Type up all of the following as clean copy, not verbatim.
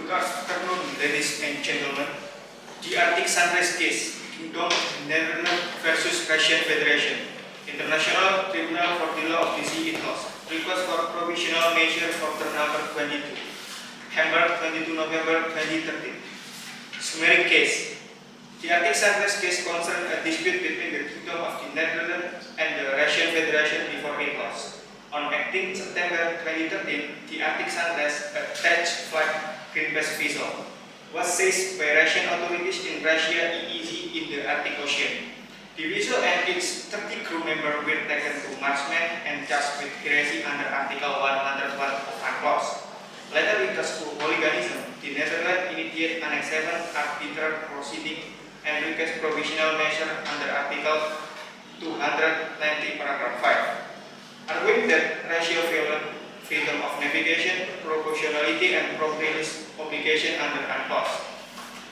Good afternoon, ladies and gentlemen. The Arctic Sunrise case, Kingdom of the Netherlands versus Russian Federation, International Tribunal for the Law of the Sea Clause, request for provisional measure of number 22, Hemma 22 November 2013. Summary case. The Arctic Sunrise case concerns a dispute between the Kingdom of the Netherlands and the Russian Federation before Clause. On 18 September 2013, the Arctic Sunrise, a attached flight green-based vessel, was seized by Russian authorities in Russia EEZ in the Arctic Ocean. The vessel and its 30 crew members were taken to Marksman and charged with piracy under Article 101 of UNCLOS. Later, because to hooliganism, the Netherlands initiated an Annex 7 arbitral proceeding and request provisional measure under Article 290 paragraph 5. Arguing that Russia violated freedom of navigation, proportionality, and properties obligation under UNCLOS.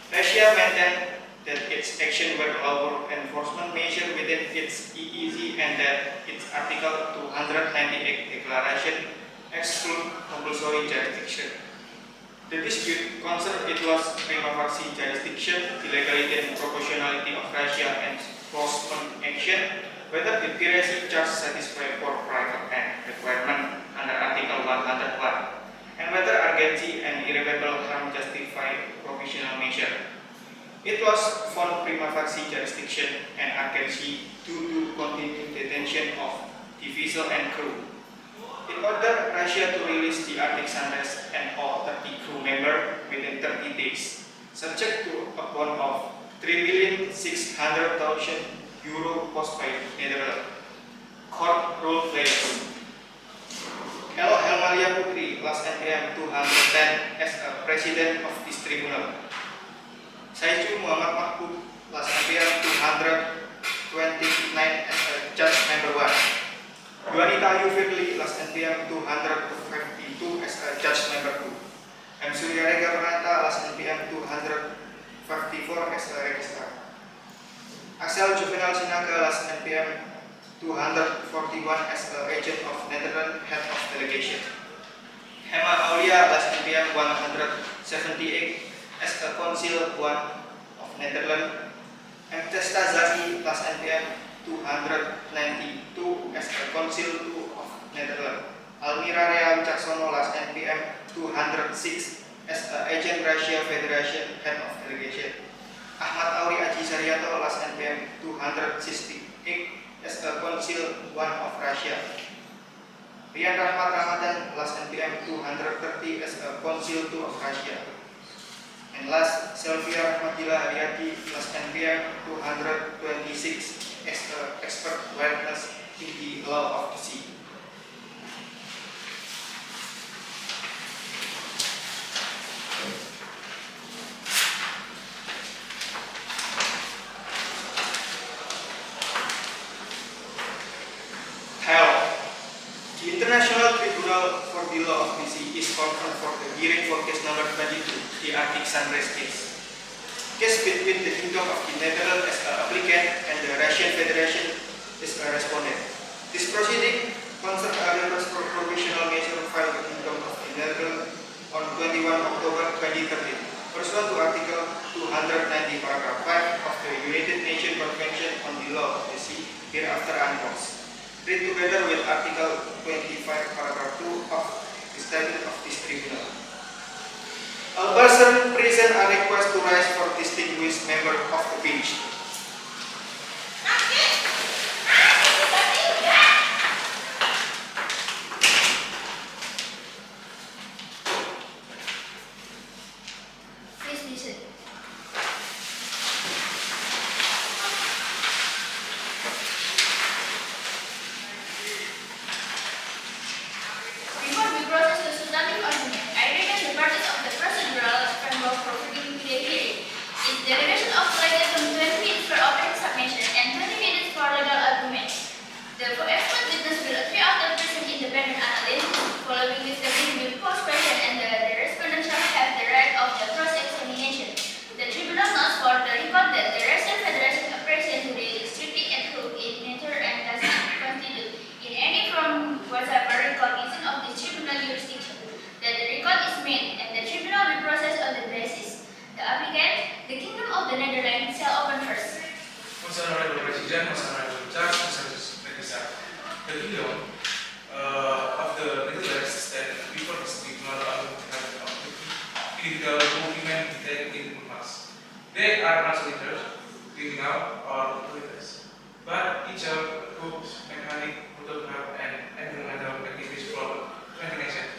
Russia maintained that its actions were lawful enforcement measure within its EEZ and that its Article 298 declaration exclude compulsory jurisdiction. The dispute concerned it was prima facie jurisdiction, the legality and proportionality of Russia enforcement action, whether the piracy charge satisfy for private and requirement under Article 101, and whether urgency and irreparable harm justify provisional measure. It was found prima facie jurisdiction and urgency due to continued detention of the vessel and crew. It ordered Russia to release the Arctic Sunrise and all 30 crew members within 30 days, subject to a bond of €3,600,000 posted by Netherlands. Court ruled players. Ellok Helmaliya Putri, last NPM 210 as a president of this tribunal. Syaichu Muhammad M, last NPM 229 as a judge member 1. Yuanita Ayu Virli, last NPM 252 as a judge member 2. Surya Rega Pranata, last NPM 254 as a registrar. Axel Juvenal Sinaga, last NPM 241 as a agent of Netherlands head of delegation. Hemma Aulia, last NPM 178 as a consul 1 of Netherlands. And Chesta Dzaki W, last NPM 292 as a consul 2 of Netherlands. Almira Rhea Witjaksono, last NPM 206 as a agent Russia Federation head of delegation. Ahmad Auri Zariyanto, last NPM 268 as a consul 1 of Russia. Rhea Rahmadhan, last NPM 230 as a consul 2 of Russia. And last, Selfia Rahmadilla Hariadi, last NPM 226 as an expert witness in the law of the sea. The International Tribunal for the Law of the Sea is confirmed for the hearing for case number 22, the Arctic Sunrise case. Case between the Kingdom of the Netherlands as an applicant and the Russian Federation is a respondent. This proceeding concerns a request for provisional measure filed by the Kingdom of the Netherlands on 21 October 2013, pursuant to Article 290 paragraph 5 of the United Nations Convention on the Law of the Sea, hereafter UNCLOS. Read together with Article 25 paragraph 2 of the Statute of this Tribunal. A person present a request to rise for distinguished member of the bench. Please listen. Before we process the substantive argument, I request the parties of the procedural framework for proceeding to the hearing. In derivation of slide item 20 President Mas Honorable Judge Rega, the Beyond of the Netherlands that before this tribunal have the critical movement detained in Mas. They are not leaders, criminal or leaders, but each of groups, mechanic, photograph, and environmental activities from 20 nations.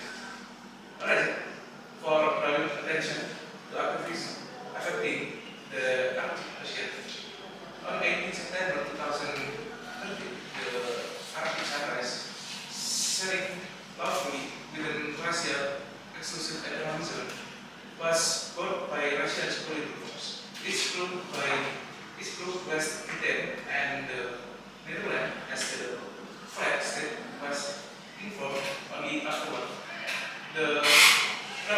For drawing attention to activities affecting the Arctic Ocean. On 18 September 2013, the Arctic sunrise, sharing lawfully within Russia exclusive economic zone, was bought by Russian security forces. This group was detained, and the Netherlands, as the flag state, was informed only afterward. The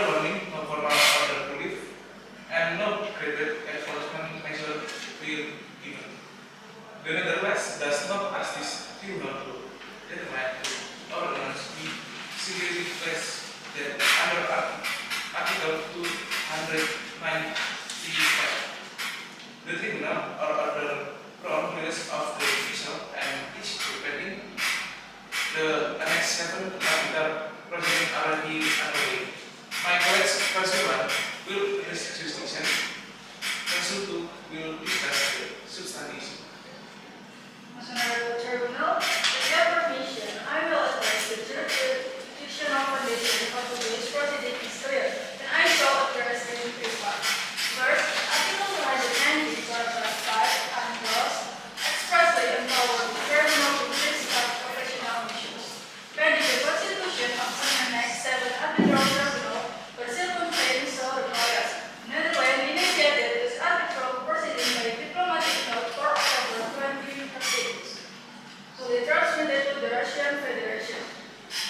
warning, no formal order to leave, and no graded enforcement measure will be given. The Netherlands does not ask this tribunal to determine the ordinance we severely place that under Article 295. The tribunal or order from the rest of the official and each pending the Annex 7 capital proceeding already underway. My colleagues Surya will address jurisdiction. Council 2 will discuss the substantive issue. As Honorable Tribunal, with your permission, I will address the jurisdictional foundation of today's proceeding is clear, and I shall address them in three parts. First, Article 190, paragraph 5, and clause expressly empower the tribunal to prescribe professional issues. Pending the constitution of an Annex 7 arbitral tribunal, but circumventing so requires. Netherlands initiated this arbitral proceeding by diplomatic note for October 2013. So they transmitted to the Russian Federation,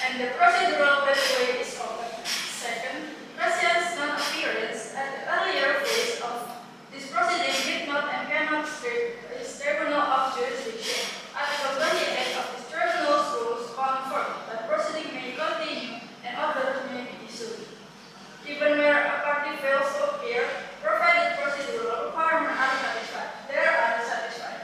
and the procedural pathway is open. Second, Russia's non-appearance at the earlier phase of this proceeding did not and cannot strip its tribunal of jurisdiction. Article 28 of this tribunal's rules confirm that proceeding may continue and orders may be issued, even where a party fails to appear, provided procedural requirements are satisfied. They are satisfied.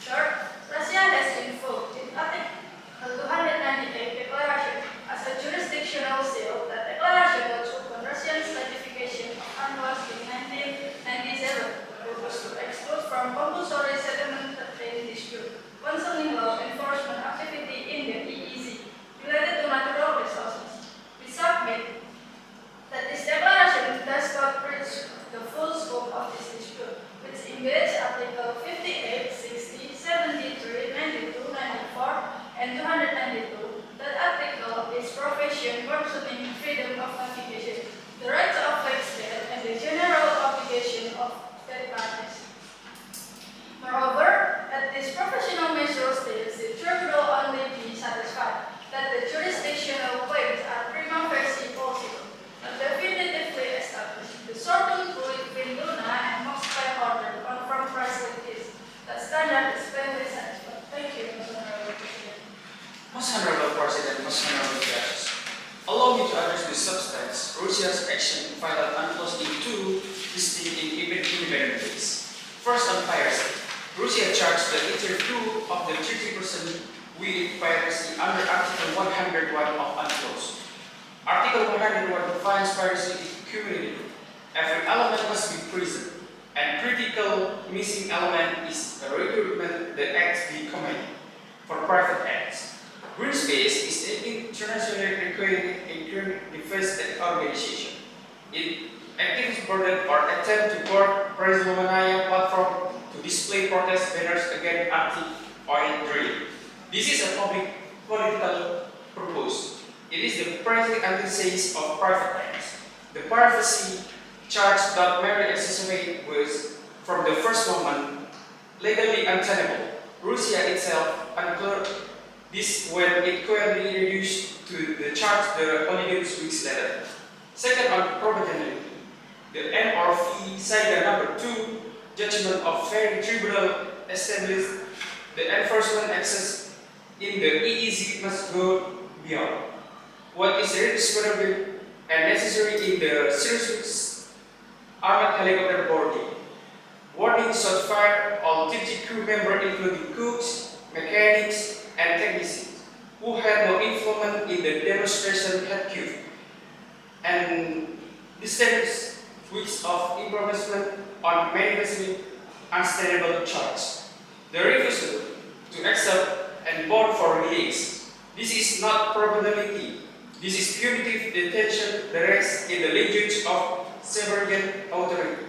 Third, Russia has invoked in Article 298 declaration as a jurisdictional seal. That declaration was upon Russia's ratification of UNCLOS in 1997, purpose to exclude from compulsory settlement trade dispute concerning law enforcement activity in the EEZ related to natural resources. We submit that this declaration does not reach the full scope of this dispute, which engage Article 58, 60, 73, 92, 94, and 292. That article is provision concerning freedom of navigation, the rights of flag state, and the general obligation of state parties. Moreover, at this professional measure stage, the tribunal only be satisfied that the jurisdictional claims are prima facie possible, not definitively established. The certain Vinduna and Moscow order confirm price like this. That standard is very satisfied. Thank you, Mr. Honorable President. Most Honorable President, most Honorable Judges, allow me to address the substance Russia's action filed UNCLOS in two distinct independent ways. First, on piracy. Russia charged the interview of the 30% with piracy under Article 101 of UNCLOS. Article 101 defines piracy as cumulative. Every element must be present, and critical missing element is a requirement the acts be committed for private acts. Green Space is an internationally recognized defense organization. It activities boarded or attempt to board Helmaliya platform to display protest banners against Arctic oil drilling. This is a public political purpose. It is the present antithesis of private acts. The privacy charge that merely accessory was, from the first moment, legally untenable. Russia itself uncleared this when it quietly reduced to the charge the only weeks later. Second, on proportionality. The NRV Sidang No. 2 judgment of Fair Tribunal established the enforcement access in the EEZ must go beyond what is reasonable and necessary in the serious armored helicopter boarding. Warning shot fired on 50 crew members including cooks, mechanics, and technicians, who had no involvement in the demonstration had killed, and distinguished weeks of imprisonment on manifestly unstable charge. The refusal to accept and bond for release. This is not probability. This is punitive detention that rests in the language of sovereign authority.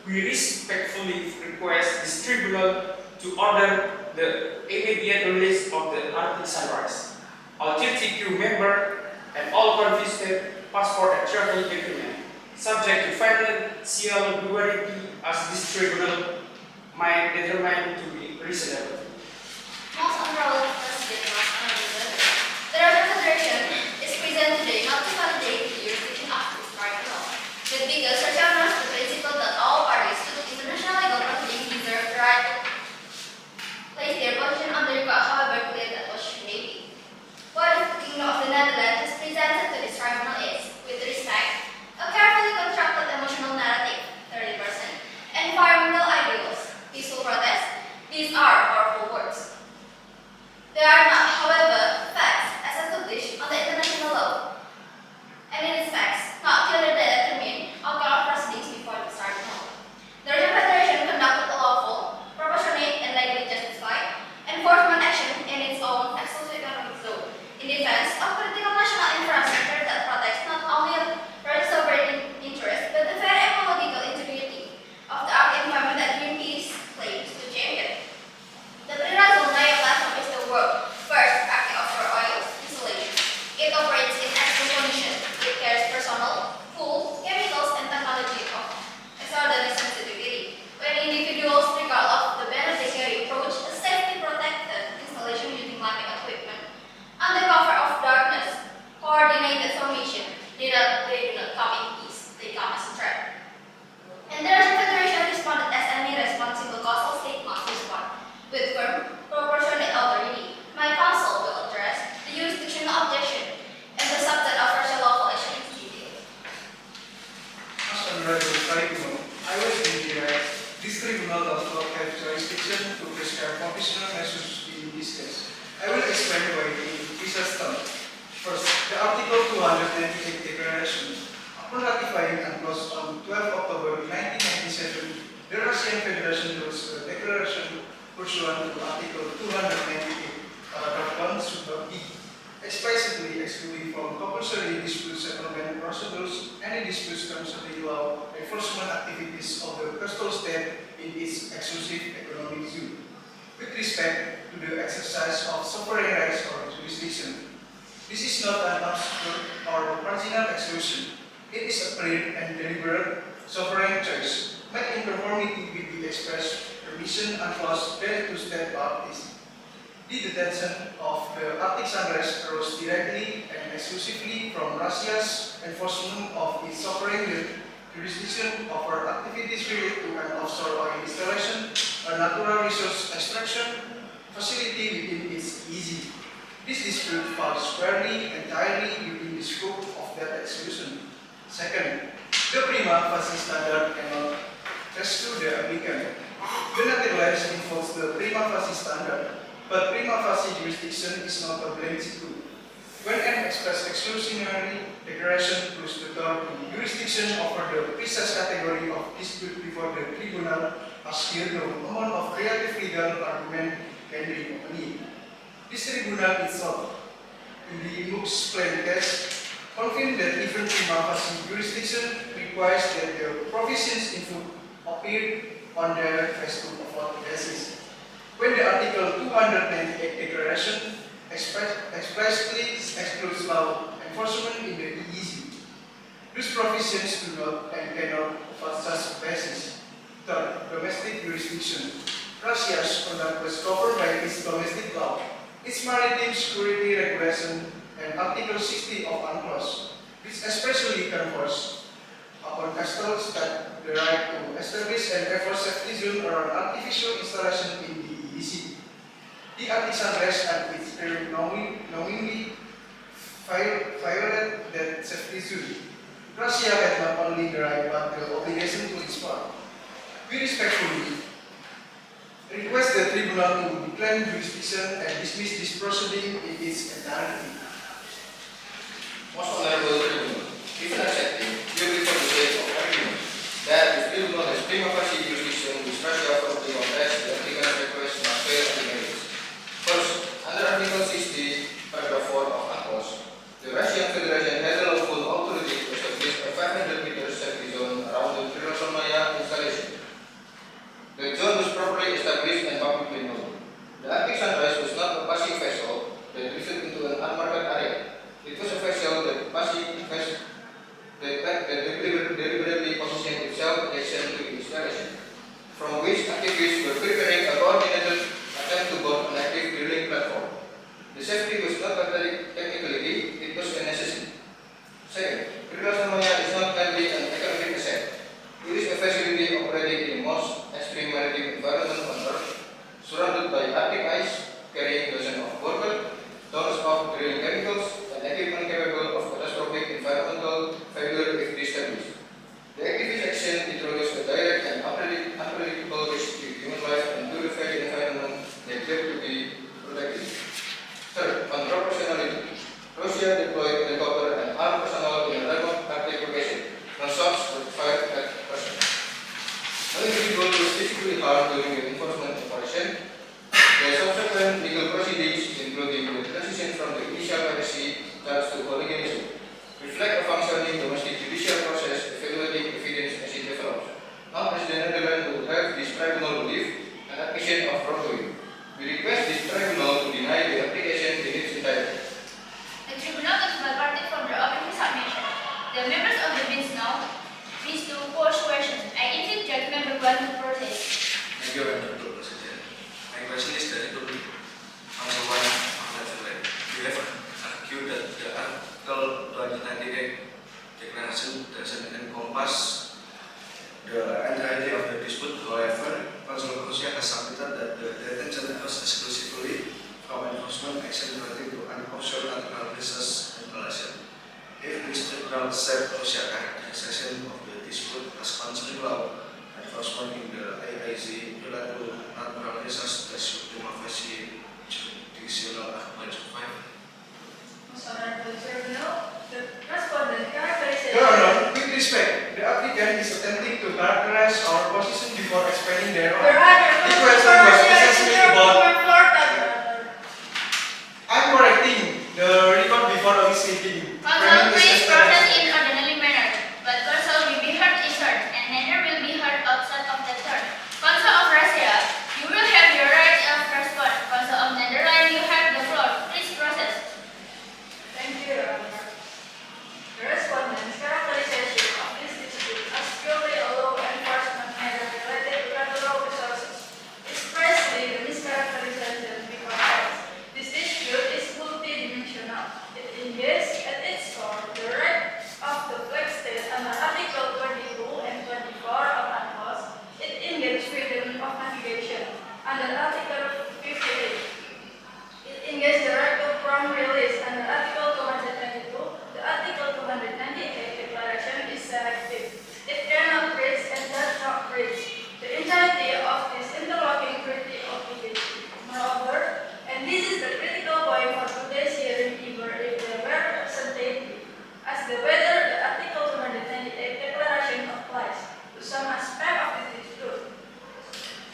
We respectfully request this tribunal to order the immediate release of the Arctic Sunrise, all 50 crew members, and all confiscated passport and travel documents, subject to financial guarantee as this tribunal might determine to be reasonable. Most honorable President, most honorable the Russian Federation is present today not to validate the jurisdiction of this tribunal, but because Russia honors the principle that all parties to international legal proceedings deserve the right to place their position on the record, however clear that position may be. What the Kingdom of the Netherlands has presented to this tribunal is, with respect, a carefully constructed emotional narrative, 30%, environmental ideals, peaceful protest. These are powerful words. They are not, however, facts as established on the international law, and it is facts not clearly determined outcome of proceedings before the tribunal. The Russian Federation conducted a lawful, proportionate, and legally justified enforcement action in its own exclusive economic zone in defense of critical national infrastructure that protects not only Russia's sovereign interest but the very ecological integrity of the Arctic environment that Greenpeace claims to champion. The Pranata platform is the world's first Arctic offshore oil installation. It operates in excellent conditions. It carries personnel, fuels, chemicals, and technology of extraordinary sensitivity. When individuals, regardless of the beneficiary, approach a safety-protected installation using climbing equipment, under cover of darkness, coordinated formation, they do not come in peace, they come as a threat. And the Russian Federation responded as any responsible coastal state must respond, with firm, proportionate authority. My counsel will address the jurisdictional objection and the subset of Russian lawful action in detail. As Honorable Tribunal, I was indirected. This tribunal does not have jurisdiction to prescribe provisional measures in this case. I will explain why in precise terms. First, the Article 298 Declaration. Upon ratifying UNCLOS on 12 October 1997, the Russian Federation issues a declaration pursuant to Article 298, Paragraph 1, Sub B, explicitly excluding from compulsory dispute settlement procedures any disputes concerning law enforcement activities of the coastal state in its exclusive economic zone, with respect to the exercise of sovereign rights or jurisdiction. This is not an absurd or marginal exclusion. It is a clear and deliberate sovereign choice, made in conformity with the express permission and clause granted to state parties. The detention of the Arctic Sunrise arose directly and exclusively from Russia's enforcement of its sovereign jurisdiction over activities related to an offshore oil installation, a natural resource extraction facility within its EEZ. This dispute falls squarely entirely within the scope of that exclusion. Second, the prima facie standard cannot rescue the applicant. The Neteherlands involves the prima facie standard, but prima facie jurisdiction is not a blank situ. When an express exclusionary declaration closes the door to jurisdiction over the precise category of dispute before the tribunal, as here no amount of creative legal argument can be accompanied. This tribunal itself, in the MOOC's plain case, confirmed that even prima facie jurisdiction requires that the provisions in full appear on their face-to-face basis. When the Article 298 Declaration explicitly excludes law enforcement in the EEZ, these provisions do not and cannot afford such basis. Third, domestic jurisdiction. Russia's conduct was governed by its domestic law, its maritime security regulation, and Article 60 of UNCLOS, which especially confers upon coastal state the right to establish and enforce safety zone around artificial installation in the EEZ. The Arctic Sunrise and its crew knowingly violated that safety zone. Russia had not only the right but the obligation to respond. We respectfully request the tribunal to decline jurisdiction and dismiss this proceeding in its entirety. Most Honorable Tribunal, even accepting your before the sake of argument that the tribunal has prima facie jurisdiction with Russia for the contest, the applicant's request must fail on the merits. First, under Article 60, Paragraph 4 of ACOS, the Russian Federation has a lawful authority to establish a 500 meter safety zone around the Helmaliya installation. The zone was properly established and publicly known. The Arctic Sunrise was not a passing vessel that drifted into an unmarked area. It was a vessel that deliberately positioned itself adjacent to the installation, from which activists were preparing a coordinated attempt to board an active drilling platform. The safety was not a technicality, it was a necessity. Second, Helmaliya is not merely an economic asset. It is a facility operating in the most extreme maritime environment on Earth, surrounded by Arctic ice, carrying dozens of workers, tons of drilling chemicals, and equipment capable of catastrophic environmental failure if established. The activist action introduces a direct and unpredictable risk to human life and to the very environment they claim to be protected. Third, on proportionality. Russia deployed helicopter and armed personnel in a remote Arctic location. No shots were fired at persons. No individual was physically harmed during the enforcement operation. The subsequent legal proceedings, including the transition from the initial piracy charge to hooliganism, reflect a functioning domestic judicial process evaluating evidence as it develops. Not as the Netherlands would have this tribunal belief an admission of wrongdoing. We request this tribunal to deny the application in its entirety. The tribunal is party from the opening submission. The members of the bench now wish to pose questions. I invite Judge Member 1 to proceed. Thank you, Honorable President. My question is that to Council 1 of Netherlands. You have argued that the Article 2098 declaration doesn't encompass the entirety of the dispute. However, Council Russia has submitted that the detention was exclusively from enforcement action relating to an offshore natural resource installation. If this tribunal said Russia characterization of the dispute as concerning law enforcement in the AIZ related to natural resource, that should prima facie jurisdictional Ahmad survive. Most Honorable Tribunal, the respondent characterization. Your Honor, with respect, the applicant is attempting to characterize our position before explaining their own. Your Honor, The question was essentially about. I'm correcting the record before initiating. Counsel, please process in ordinary manner, but counsel will be heard in turn, and neither will be heard outside of that turn. Counsel of Russia, you will have your right of response. Counsel of Netherlands, you have the floor. Please process. Thank you, Your Honor. The respondent's characterization of this dispute as purely a law enforcement matter related to natural resources is precisely the mischaracterization because this dispute is multidimensional. It engages at its core the right of the flag state under Article 22 and 24 of ANCOS. It engages freedom of navigation under Article 58. It engages the right of prompt release under Article 292. The Article 298 declaration is selective. It cannot breach and does not breach the entirety of this interlocking treaty obligation. Moreover, and this is the critical point for today's hearing, even if they were representative, as to whether the Article 298 declaration applies to some aspect of this dispute.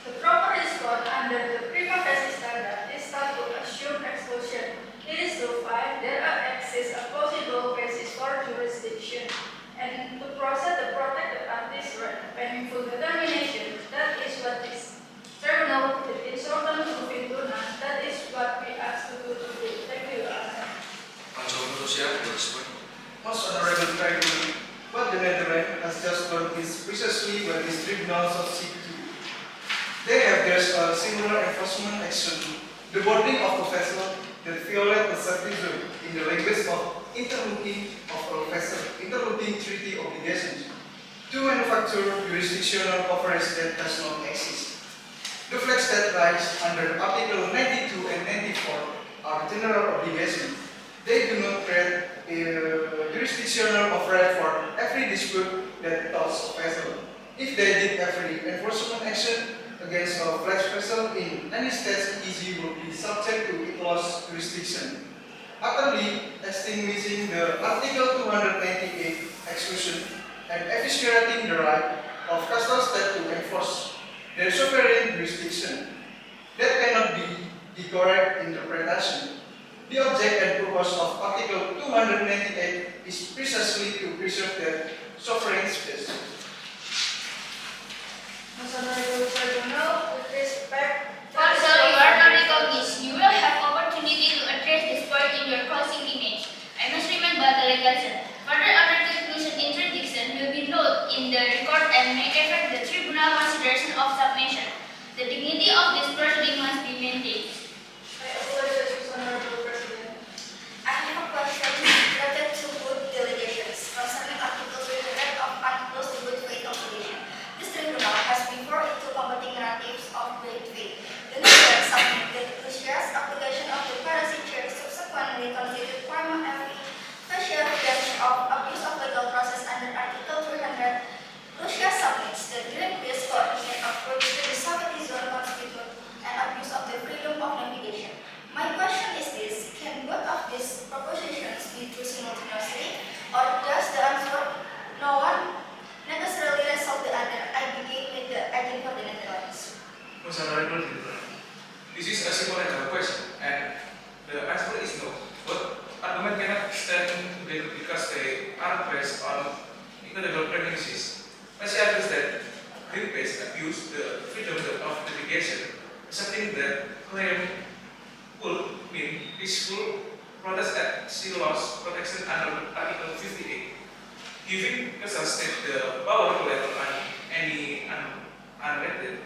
The proper response under the prima facie standard is not to assume exclusion. It is to find there exists a possible basis for jurisdiction, and to process the protected parties' right pending full determination. That is what this tribunal did in certain to none. That is what we ask to do today. Thank you, Your Honor. Council Russia will respond. Most Honorable Tribunal, what the Netherlands has just learned is precisely what this tribunal sought to do. They have there's a similar enforcement action, the boarding of a vessel that violate the safety zone in the language of interlocking treaty obligations to manufacture jurisdictional coverage that does not exist. The flag state rights under Article 92 and 94 are general obligations. They do not create a jurisdictional coverage for every dispute that touches a vessel. if they did every enforcement action against a flash vessel in any state EEZ will be subject to ITLOS jurisdiction. Utterly extinguishing the Article 298 exclusion and eviscerating the right of coastal state to enforce their sovereign jurisdiction. That cannot be the correct interpretation. The object and purpose of Article 298 is precisely to preserve their sovereign space. Most Honorable Tribunal, with respect to Counsel, you are not recognized. You will have opportunity to address this point in your closing image. I must remind the delegation. Further under conclusion interdiction will be noted in the record and may affect the tribunal consideration of submission. The dignity of this proceeding must be maintained. I apologize, Most Honorable President. I have a question related to good delegations concerning Article 300 of Articles of Good Faith Obligation. This tribunal has before it two combating narratives of good faith. The Netherlands submitted Russia's application of the procedure subsequently considered prima facie evidence of abuse of legal process under Article 300. Russia submits the direct-based coordinate approach to the Soviet zone constitute and abuse of the freedom of navigation. My question is this: can both of these propositions be true simultaneously, or does the answer no one necessarily resolve the other? I begin with the agent for the Netherlands. Most Honorable Tribunal, this is a simple legal question, and the answer is no. But argument cannot stand together because they are based on equitable premises. Must understand that grid-based abuse the freedom of navigation, something that claim would mean peaceful protest at sea laws protection under Article 58. Giving Kelas state the power to level on any unrated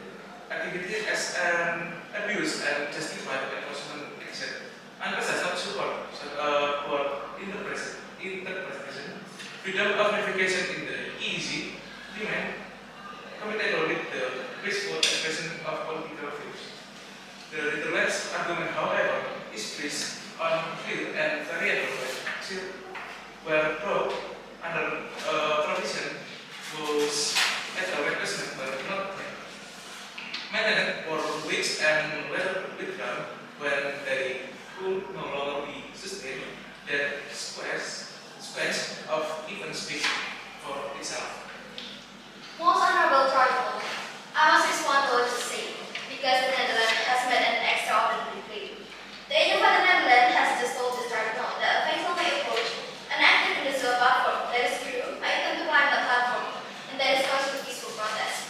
activity as an abuse and justified enforcement action. And Kelas not support for interpretation. Freedom of navigation in the EEZ remain compatible with the peaceful expression of political views. The Netherlands argument, however, is based on clear and variable where probe under provision was at a request number not maintained for weeks and later withdrawn when they could no longer be sustained. That space of even speech for itself. Most Honorable Tribunal, I must respond to what you say, because the Netherlands has made an extraordinary claim. The agent for the Netherlands has just told this tribunal that a faithful may approach an active industrial platform that is true, I intend to climb the platform, and that is cause to peaceful protest.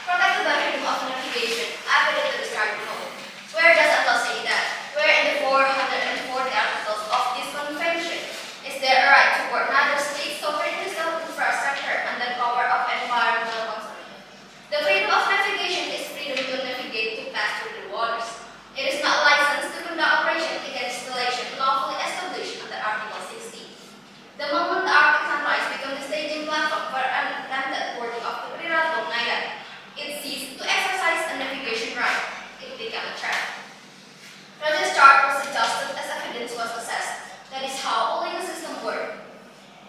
Protected by freedom of navigation, I put it to this tribunal. Where does Allah say that? Where in the 440 articles of this convention is there a right to board another state's sovereign infrastructure and the power of environmental concern? The freedom of navigation is freedom to navigate to pass through the waters. It is not licensed to conduct operation against installation lawfully established under Article 16. The moment the Arctic sunrise becomes the staging platform for unlimited boarding of the Pranata island, it ceased to exercise a navigation right. It became a trap. Roger's chart was adjusted as evidence was assessed. That is how all legal system works.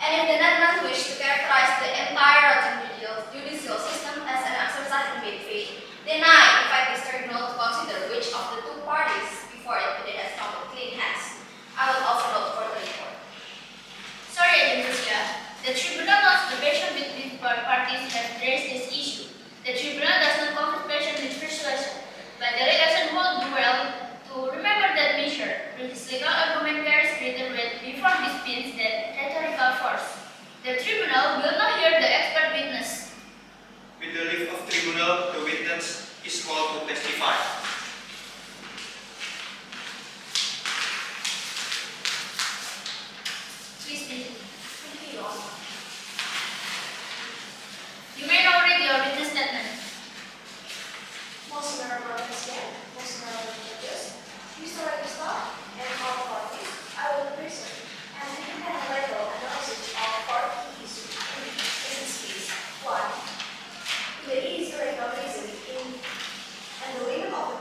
And if the Netherlands wish to characterize the entire judicial system as an exercise in good faith, then I invite this tribunal to consider which of the two parties before it put it as common clean hands. I will also note for the report. Sorry, Surya. The tribunal notes the patient between parties have raised this issue. The tribunal does not conflict patient with persuasion, but the delegation will do well to remember that measure. This legal argument carries greater weight before disputes than rhetorical force. The tribunal will not hear the expert witness. With the leave of tribunal, the witness is called to testify. Please be. Thank you, Your Honor. You may now read your witness statement. Most Honorable President, Most Honorable Judges, Mr. Registrar, and all parties, I will present an independent legal analysis of four key issues in this case. 1. The is irregular reason in and the limit of the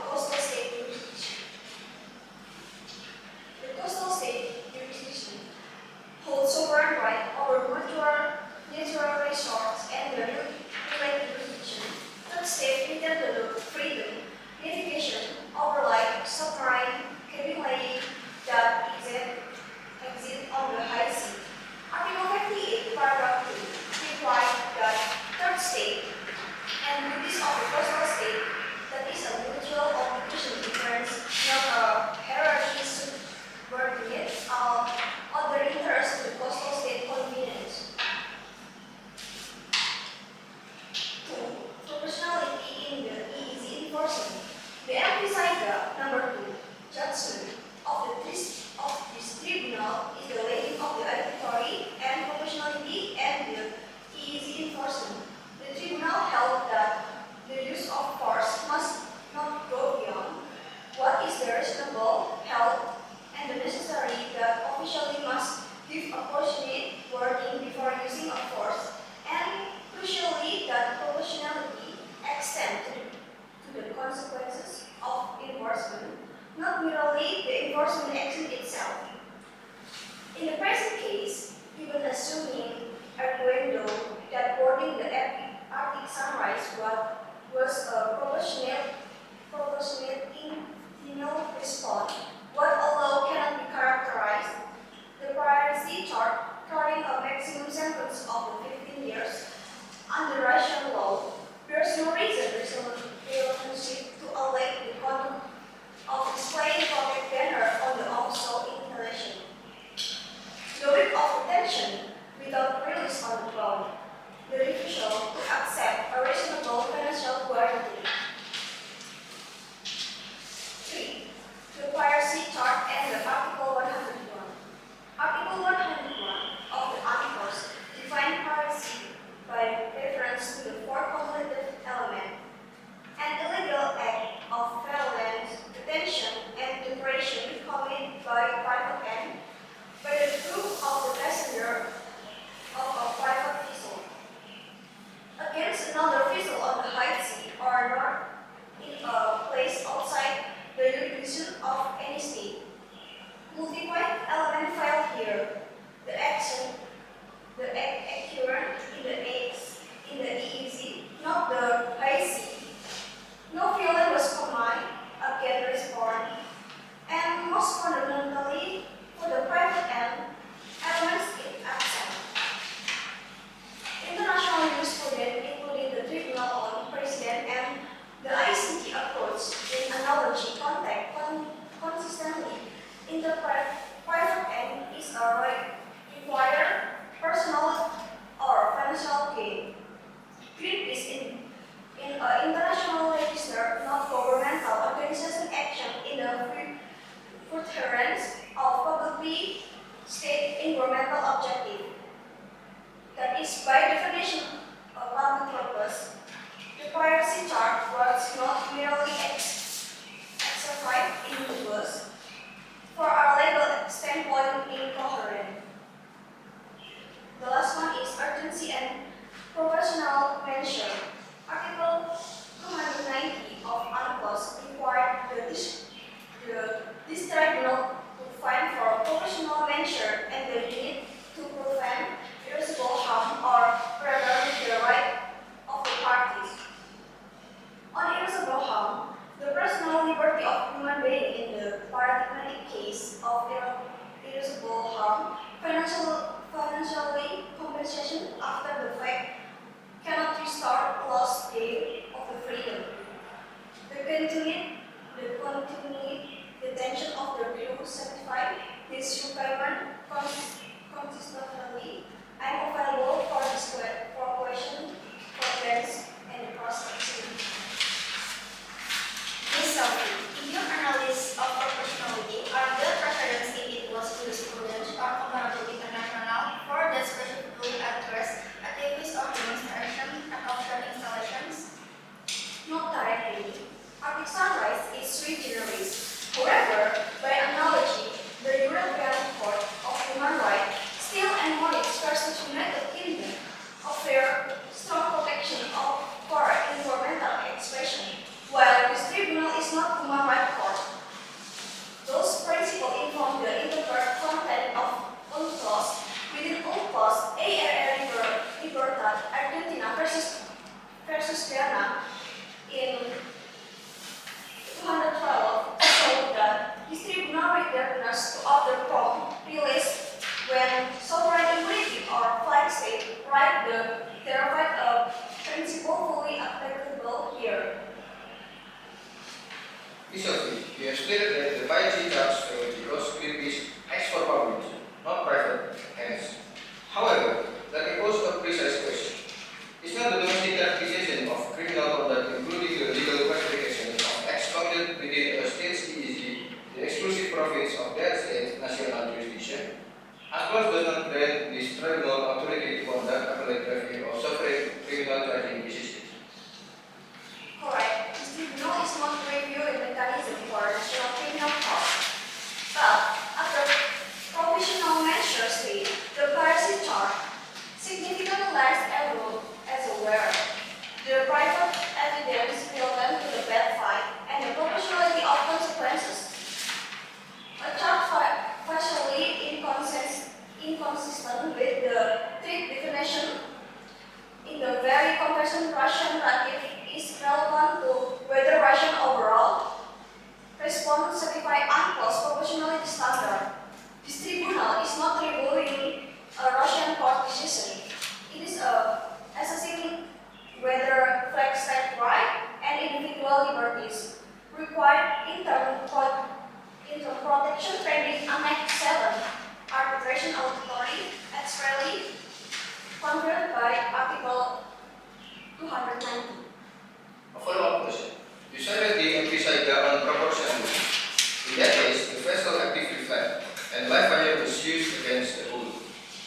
is used against the bull.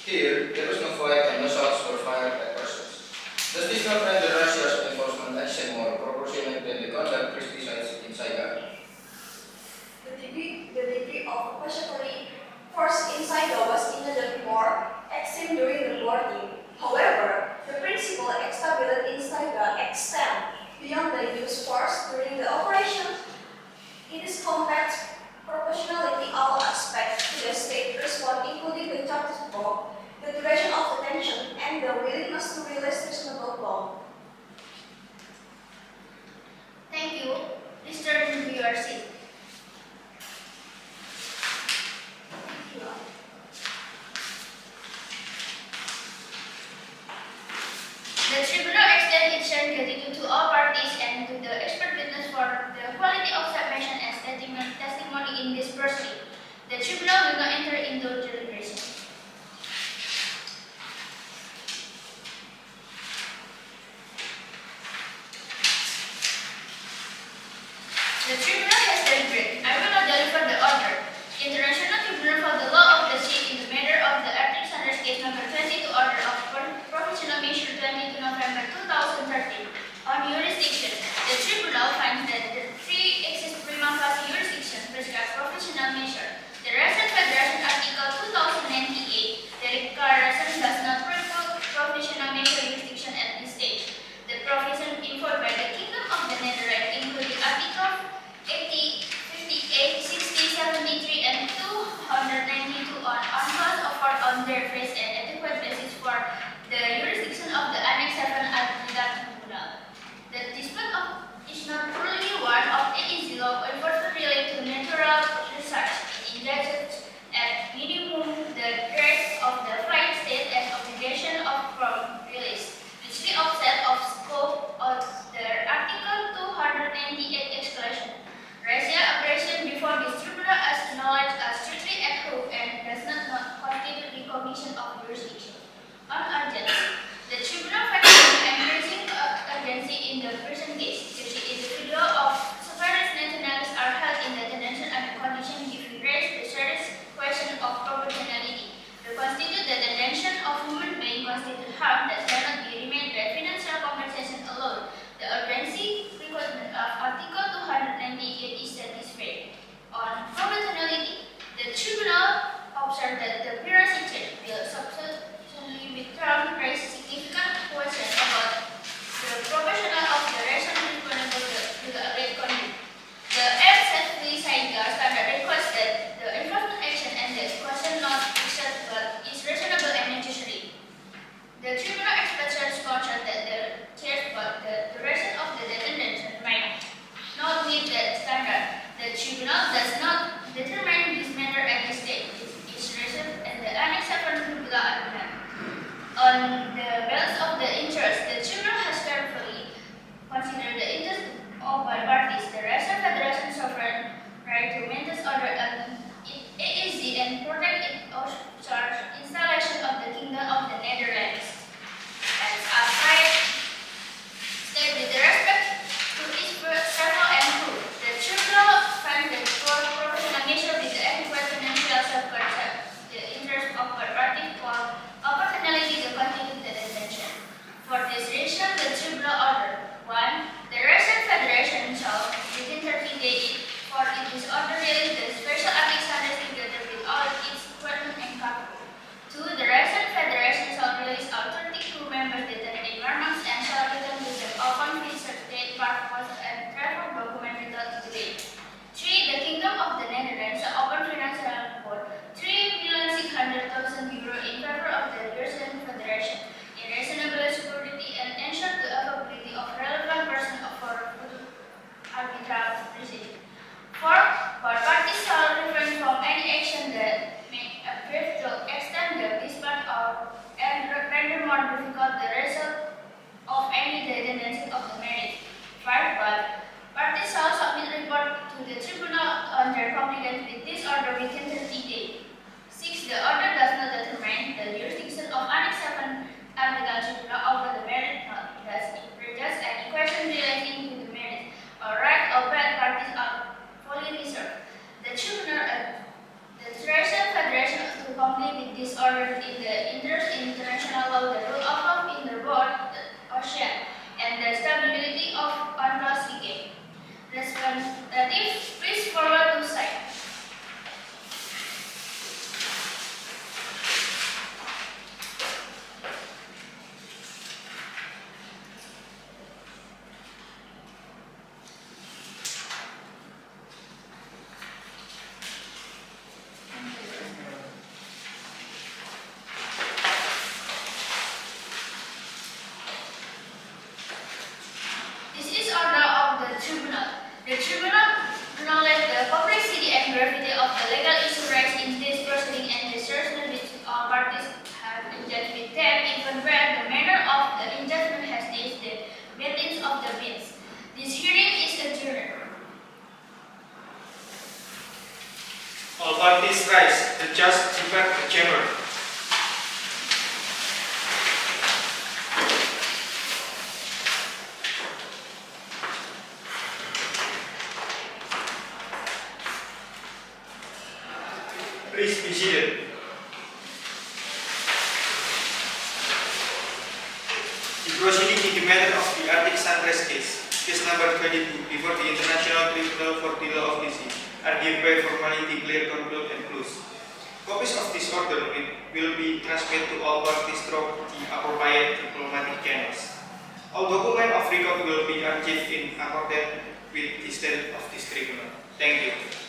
Here, there was no fight and no shots were fired at persons. Does this not render Russia's enforcement action more proportionate than the conduct criticized in Saigon? The degree of oppository force in Saigon was indeed more extreme during the morning. However, the principle established in Saigon extend beyond the use force during the operation. It is compact proportionality all aspects to the state response, including the tactical bomb, the duration of the tension, and the willingness to release reasonable bomb. Thank you. Please turn to your seat. The tribunal extends its gratitude to all parties and to the expert witness for the quality of submission and testimony in this proceeding. The tribunal will not enter into deliberation. The tribunal has deliberated. I will now deliver the order. International Tribunal for the Law of the Sea in the matter of the Arctic Sanders case number 22 order of professional measure 22 November 2013 on jurisdiction. The tribunal finds that the three exist prima facie jurisdiction prescribes professional measure. The Russian Federation Article 2098, the declaration does not preclude professional measure jurisdiction at this stage. The provision involved by the Kingdom of the Netherlands, including Article 80, 58, 60, 73, and 292 on cause of court on their face and adequate basis for the jurisdiction of the Annex 7 Arbitration Tribunal. The dispute is not truly one of AEZ law enforcement related to natural research. It engages at minimum the rights of the flight state and obligation of from release, which the offset of scope of the Article 298 exclusion. Russia aggression before this tribunal as acknowledged as strictly approved and does not constitute recognition of jurisdiction. On urgency, the tribunal finds embracing urgency in the present case. The individual of several nationalities are held in detention under condition giving rise to the serious question of proportionality. The constitute the detention of human being constitute harm that cannot be remedied by financial compensation alone. The urgency requirement of Article 298 is satisfied. On proportionality, the tribunal observed that the piracy charge will substantially withdrawn raise significant questions about the proportional of the Russian treatment to the alleged conduct. The FZV Saigon standard requires that the enforcement action and the question not acceptable is reasonable and necessary. The tribunal expresses concern that the charge but the duration of the detention might not meet that standard. The tribunal does not determine this matter at this stage. It is reserved and the Annex 7 Tribunal Argument. On the balance of the interest, the tribunal has carefully considered the interest of all parties. The Russian Federation sovereign right to maintain order and AEZ and protect its offshore installation of the Kingdom of the Netherlands. As I state with respect to its several and proof, the tribunal finds that for professional measure with the adequate financial safeguards the interest of all parties for opportunity to continue the detention. For this reason, the tribunal order 1. The Russian Federation shall, within 30 days, for it is order release the special Arctic Sanders together with all its equipment and comply with this order in the interest in international law, the rule of law in the world, the ocean, and the stability of UNCLOS regime. Representative, please forward to side. This is order of the tribunal. The tribunal acknowledges the complexity and gravity of the legal issue raised in this proceeding and the judgment which all parties have engaged with them, even where the manner of the judgment has changed the meanings of the means. This hearing is adjourned. All parties rise. The judge depart the chamber. Please be seated. The proceeding in the matter of the Arctic Sunrise case number 22, before the International Tribunal for the Law of the Sea, are hereby formally declared concluded and closed. Copies of this order will be transmitted to all parties through the appropriate diplomatic channels. All documents of record will be archived in accordance with the statute of this tribunal. Thank you.